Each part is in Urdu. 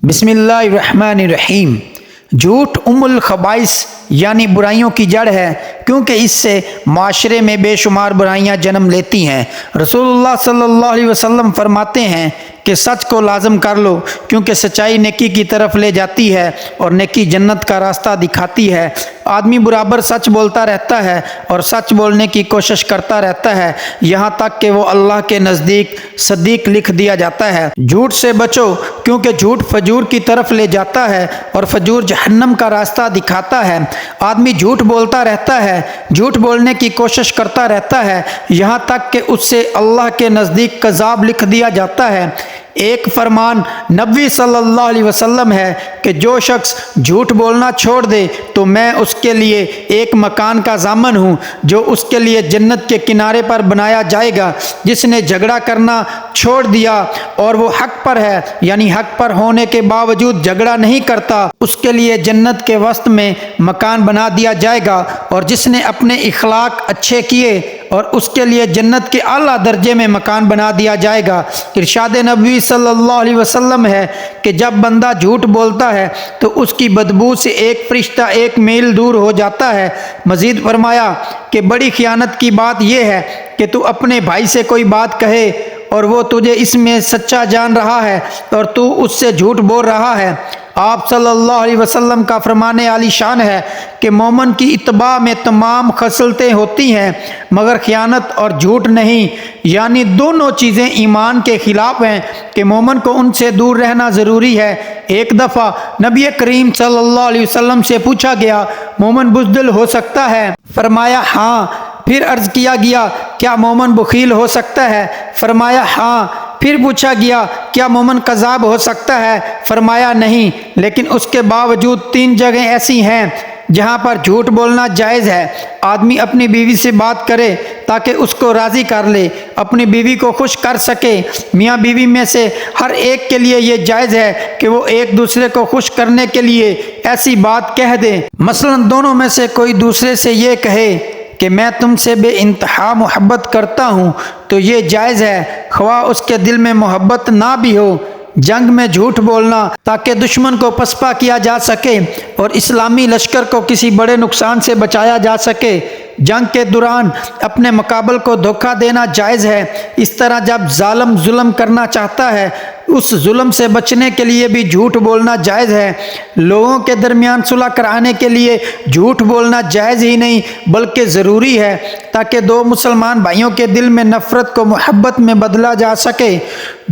بسم اللہ الرحمن الرحیم۔ جھوٹ الخبائث یعنی برائیوں کی جڑ ہے، کیونکہ اس سے معاشرے میں بے شمار برائیاں جنم لیتی ہیں۔ رسول اللہ صلی اللہ علیہ وسلم فرماتے ہیں کہ سچ کو لازم کر لو، کیونکہ سچائی نیکی کی طرف لے جاتی ہے اور نیکی جنت کا راستہ دکھاتی ہے۔ آدمی برابر سچ بولتا رہتا ہے اور سچ بولنے کی کوشش کرتا رہتا ہے، یہاں تک کہ وہ اللہ کے نزدیک صدیق لکھ دیا جاتا ہے۔ جھوٹ سے بچو، کیونکہ جھوٹ فجور کی طرف لے جاتا ہے اور فجور جہنم کا راستہ دکھاتا ہے۔ آدمی جھوٹ بولتا رہتا ہے، جھوٹ بولنے کی کوشش کرتا رہتا ہے، یہاں تک کہ اس سے اللہ کے نزدیک کذاب لکھ دیا جاتا ہے۔ ایک فرمان نبی صلی اللہ علیہ وسلم ہے کہ جو شخص جھوٹ بولنا چھوڑ دے تو میں اس کے لیے ایک مکان کا ضامن ہوں جو اس کے لیے جنت کے کنارے پر بنایا جائے گا۔ جس نے جھگڑا کرنا چھوڑ دیا اور وہ حق پر ہے، یعنی حق پر ہونے کے باوجود جھگڑا نہیں کرتا، اس کے لیے جنت کے وسط میں مکان بنا دیا جائے گا۔ اور جس نے اپنے اخلاق اچھے کیے اور اس کے لیے جنت کے اعلیٰ درجے میں مکان بنا دیا جائے گا۔ ارشاد نبوی صلی اللہ علیہ وسلم ہے کہ جب بندہ جھوٹ بولتا ہے تو اس کی بدبو سے ایک فرشتہ 1 میل دور ہو جاتا ہے۔ مزید فرمایا کہ بڑی خیانت کی بات یہ ہے کہ تو اپنے بھائی سے کوئی بات کہے اور وہ تجھے اس میں سچا جان رہا ہے اور تو اس سے جھوٹ بول رہا ہے۔ آپ صلی اللہ علیہ وسلم کا فرمان عالی شان ہے کہ مومن کی اتباع میں تمام خصلتیں ہوتی ہیں مگر خیانت اور جھوٹ نہیں، یعنی دونوں چیزیں ایمان کے خلاف ہیں کہ مومن کو ان سے دور رہنا ضروری ہے۔ ایک دفعہ نبی کریم صلی اللہ علیہ وسلم سے پوچھا گیا، مومن بزدل ہو سکتا ہے؟ فرمایا ہاں۔ پھر عرض کیا گیا، کیا مومن بخیل ہو سکتا ہے؟ فرمایا ہاں۔ پھر پوچھا گیا، کیا مومن کذاب ہو سکتا ہے؟ فرمایا نہیں، لیکن اس کے باوجود 3 جگہیں ایسی ہیں جہاں پر جھوٹ بولنا جائز ہے۔ آدمی اپنی بیوی سے بات کرے تاکہ اس کو راضی کر لے، اپنی بیوی کو خوش کر سکے۔ میاں بیوی میں سے ہر ایک کے لیے یہ جائز ہے کہ وہ ایک دوسرے کو خوش کرنے کے لیے ایسی بات کہہ دے۔ مثلا دونوں میں سے کوئی دوسرے سے یہ کہے کہ میں تم سے بے انتہا محبت کرتا ہوں تو یہ جائز ہے، خواہ اس کے دل میں محبت نہ بھی ہو۔ جنگ میں جھوٹ بولنا تاکہ دشمن کو پسپا کیا جا سکے اور اسلامی لشکر کو کسی بڑے نقصان سے بچایا جا سکے۔ جنگ کے دوران اپنے مقابل کو دھوکہ دینا جائز ہے۔ اس طرح جب ظالم ظلم کرنا چاہتا ہے اس ظلم سے بچنے کے لیے بھی جھوٹ بولنا جائز ہے۔ لوگوں کے درمیان صلح کرانے کے لیے جھوٹ بولنا جائز ہی نہیں بلکہ ضروری ہے تاکہ 2 مسلمان بھائیوں کے دل میں نفرت کو محبت میں بدلا جا سکے۔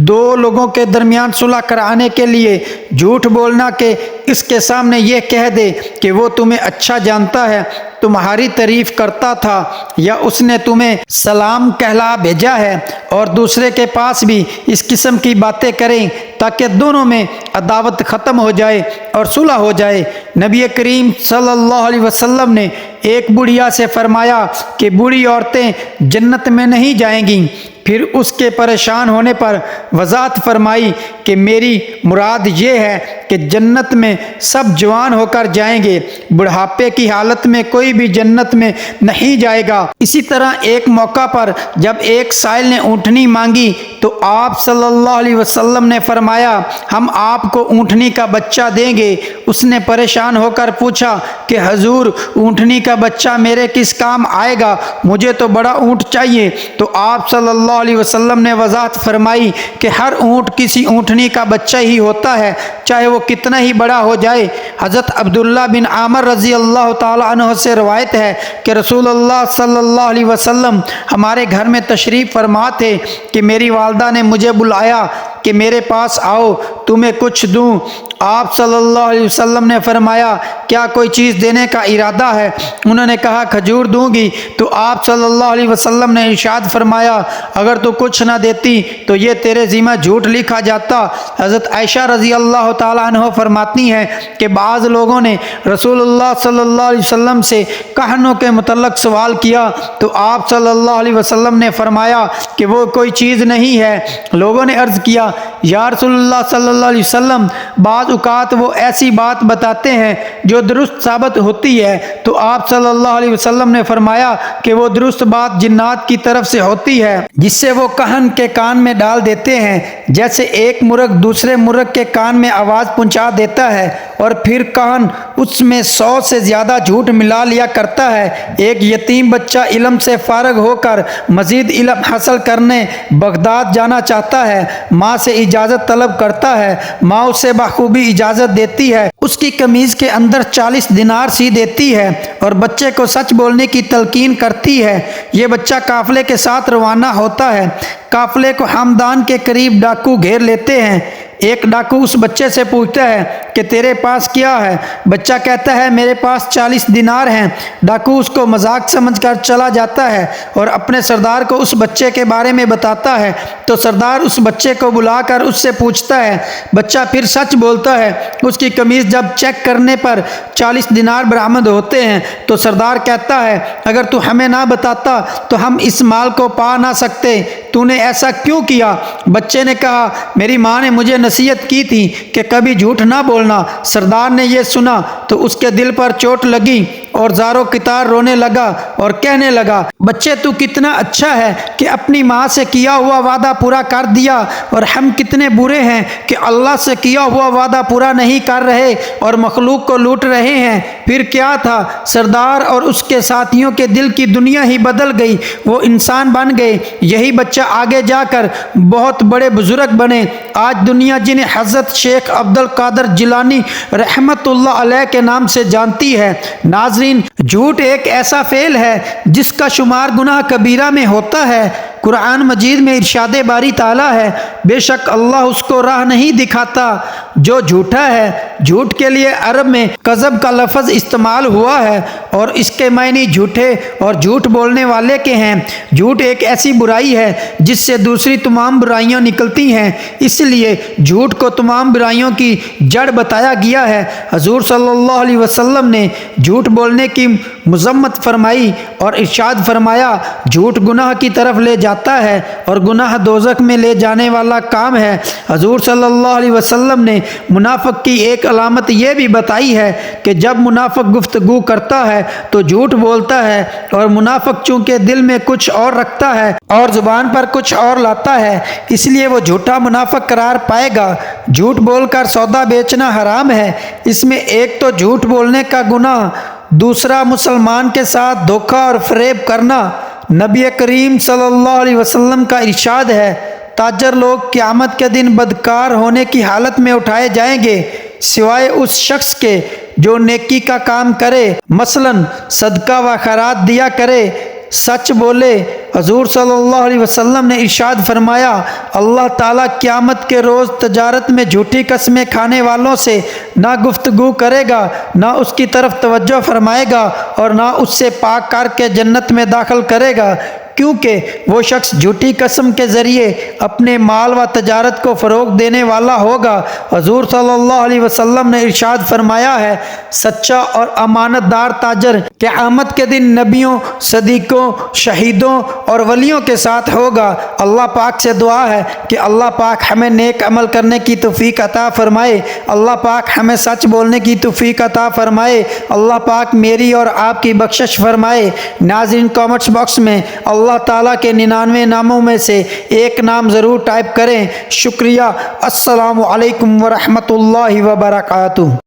2 لوگوں کے درمیان صلح کرانے کے لیے جھوٹ بولنا کہ اس کے سامنے یہ کہہ دے کہ وہ تمہیں اچھا جانتا ہے، تمہاری تعریف کرتا تھا یا اس نے تمہیں سلام کہلا بھیجا ہے، اور دوسرے کے پاس بھی اس قسم کی باتیں کریں تاکہ دونوں میں عداوت ختم ہو جائے اور صلح ہو جائے۔ نبی کریم صلی اللہ علیہ وسلم نے ایک بڑھیا سے فرمایا کہ بوڑھی عورتیں جنت میں نہیں جائیں گی۔ پھر اس کے پریشان ہونے پر وضاحت فرمائی کہ میری مراد یہ ہے کہ جنت میں سب جوان ہو کر جائیں گے، بڑھاپے کی حالت میں کوئی بھی جنت میں نہیں جائے گا۔ اسی طرح ایک موقع پر جب ایک سائل نے اونٹنی مانگی تو آپ صلی اللہ علیہ وسلم نے فرمایا، ہم آپ کو اونٹنی کا بچہ دیں گے۔ اس نے پریشان ہو کر پوچھا کہ حضور اونٹنی کا بچہ میرے کس کام آئے گا؟ مجھے تو بڑا اونٹ چاہیے۔ تو آپ صلی اللہ علیہ وسلم نے وضاحت فرمائی کہ ہر اونٹ کسی اونٹنی کا بچہ ہی ہوتا ہے، چاہے وہ کتنا ہی بڑا ہو جائے۔ حضرت عبداللہ بن عامر رضی اللہ تعالی عنہ سے روایت ہے کہ رسول اللہ صلی اللہ علیہ وسلم ہمارے گھر میں تشریف فرما تھے کہ میری والدہ نے مجھے بلایا کہ میرے پاس آؤ تمہیں کچھ دوں۔ آپ صلی اللہ علیہ وسلم نے فرمایا، کیا کوئی چیز دینے کا ارادہ ہے؟ انہوں نے کہا کھجور دوں گی۔ تو آپ صلی اللہ علیہ وسلم نے ارشاد فرمایا، اگر تو کچھ نہ دیتی تو یہ تیرے ذمہ جھوٹ لکھا جاتا۔ حضرت عائشہ رضی اللہ تعالیٰ عنہ فرماتی ہیں کہ بعض لوگوں نے رسول اللہ صلی اللہ علیہ وسلم سے کہنوں کے متعلق سوال کیا تو آپ صلی اللہ علیہ وسلم نے فرمایا کہ وہ کوئی چیز نہیں ہے۔ لوگوں نے عرض کیا یا رسول اللہ صلی اللہ علیہ وسلم بعض اوقات وہ ایسی بات بتاتے ہیں جو درست ثابت ہوتی ہے، تو آپ صلی اللہ علیہ وسلم نے فرمایا کہ وہ درست بات جنات کی طرف سے ہوتی ہے جس سے وہ کہن کے کان میں ڈال دیتے ہیں، جیسے ایک مرغ دوسرے مرغ کے کان میں آواز پہنچا دیتا ہے اور پھر کہن اس میں 100 سے زیادہ جھوٹ ملا لیا کرتا ہے۔ ایک یتیم بچہ علم سے فارغ ہو کر مزید علم حاصل کرنے بغداد جانا چاہتا ہے، ماں سے اجازت طلب کرتا ہے، ماں اسے بخوبی اجازت دیتی ہے، اس کی قمیض کے اندر 40 دینار سی دیتی ہے اور بچے کو سچ بولنے کی تلقین کرتی ہے۔ یہ بچہ قافلے کے ساتھ روانہ ہوتا ہے۔ قافلے کو ہمدان کے قریب ڈاکو گھیر لیتے ہیں۔ ایک ڈاکو اس بچے سے پوچھتا ہے کہ تیرے پاس کیا ہے؟ بچہ کہتا ہے میرے پاس 40 دینار ہیں۔ ڈاکو اس کو مذاق سمجھ کر چلا جاتا ہے اور اپنے سردار کو اس بچے کے بارے میں بتاتا ہے، تو سردار اس بچے کو بلا کر اس سے پوچھتا ہے۔ بچہ پھر سچ بولتا ہے۔ اس کی قمیض جب چیک کرنے پر 40 دینار برآمد ہوتے ہیں تو سردار کہتا ہے اگر تو ہمیں نہ بتاتا تو ہم اس مال کو پا نہ سکتے، تو نے ایسا کیوں کیا؟ بچے نے کہا میری ماں نے مجھے نصیحت کی تھی کہ کبھی جھوٹ نہ بولنا۔ سردار نے یہ سنا تو اس کے دل پر چوٹ لگی اور زارو کتار رونے لگا اور کہنے لگا بچے تو کتنا اچھا ہے کہ اپنی ماں سے کیا ہوا وعدہ پورا کر دیا، اور ہم کتنے برے ہیں کہ اللہ سے کیا ہوا وعدہ پورا نہیں کر رہے اور مخلوق کو لوٹ رہے ہیں۔ پھر کیا تھا؟ سردار اور اس کے ساتھیوں کے دل کی دنیا ہی بدل گئی، وہ انسان بن گئے۔ یہی بچہ آگے جا کر بہت بڑے بزرگ بنے۔ آج دنیا جنہیں حضرت شیخ عبد القادر جیلانی رحمت اللہ علیہ کے نام سے جانتی ہے۔ ناظرین، جھوٹ ایک ایسا فعل ہے جس کا شمار گناہ کبیرہ میں ہوتا ہے۔ قرآن مجید میں ارشاد باری تعالیٰ ہے بے شک اللہ اس کو راہ نہیں دکھاتا جو جھوٹا ہے۔ جھوٹ کے لیے عرب میں کذب کا لفظ استعمال ہوا ہے اور اس کے معنی جھوٹے اور جھوٹ بولنے والے کے ہیں۔ جھوٹ ایک ایسی برائی ہے جس سے دوسری تمام برائیاں نکلتی ہیں، اس لیے جھوٹ کو تمام برائیوں کی جڑ بتایا گیا ہے۔ حضور صلی اللہ علیہ وسلم نے جھوٹ بولنے کی مذمت فرمائی اور ارشاد فرمایا جھوٹ گناہ کی طرف لے جاتا ہے اور گناہ دوزخ میں لے جانے والا کام ہے۔ حضور صلی اللہ علیہ وسلم نے منافق کی ایک علامت یہ بھی بتائی ہے کہ جب منافق گفتگو کرتا ہے تو جھوٹ بولتا ہے، اور منافق چونکہ دل میں کچھ اور رکھتا ہے اور زبان پر کچھ اور لاتا ہے، اس لیے وہ جھوٹا منافق قرار پائے گا۔ جھوٹ بول کر سودا بیچنا حرام ہے۔ اس میں ایک تو جھوٹ بولنے کا گناہ، دوسرا مسلمان کے ساتھ دھوکہ اور فریب کرنا۔ نبی کریم صلی اللہ علیہ وسلم کا ارشاد ہے تاجر لوگ قیامت کے دن بدکار ہونے کی حالت میں اٹھائے جائیں گے سوائے اس شخص کے جو نیکی کا کام کرے، مثلا صدقہ و خیرات دیا کرے، سچ بولے۔ حضور صلی اللہ علیہ وسلم نے ارشاد فرمایا اللہ تعالیٰ قیامت کے روز تجارت میں جھوٹی قسمیں کھانے والوں سے نہ گفتگو کرے گا، نہ اس کی طرف توجہ فرمائے گا اور نہ اس سے پاک کر کے جنت میں داخل کرے گا، کیونکہ وہ شخص جھوٹی قسم کے ذریعے اپنے مال و تجارت کو فروغ دینے والا ہوگا۔ حضور صلی اللہ علیہ وسلم نے ارشاد فرمایا ہے سچا اور امانت دار تاجر قیامت کے دن نبیوں، صدیقوں، شہیدوں اور ولیوں کے ساتھ ہوگا۔ اللہ پاک سے دعا ہے کہ اللہ پاک ہمیں نیک عمل کرنے کی توفیق عطا فرمائے، اللہ پاک ہمیں سچ بولنے کی توفیق عطا فرمائے، اللہ پاک میری اور آپ کی بخشش فرمائے۔ ناظرین، کامنٹس باکس میں اللہ تعالیٰ کے 99 ناموں میں سے ایک نام ضرور ٹائپ کریں۔ شکریہ۔ السلام علیکم ورحمۃ اللہ وبرکاتہ۔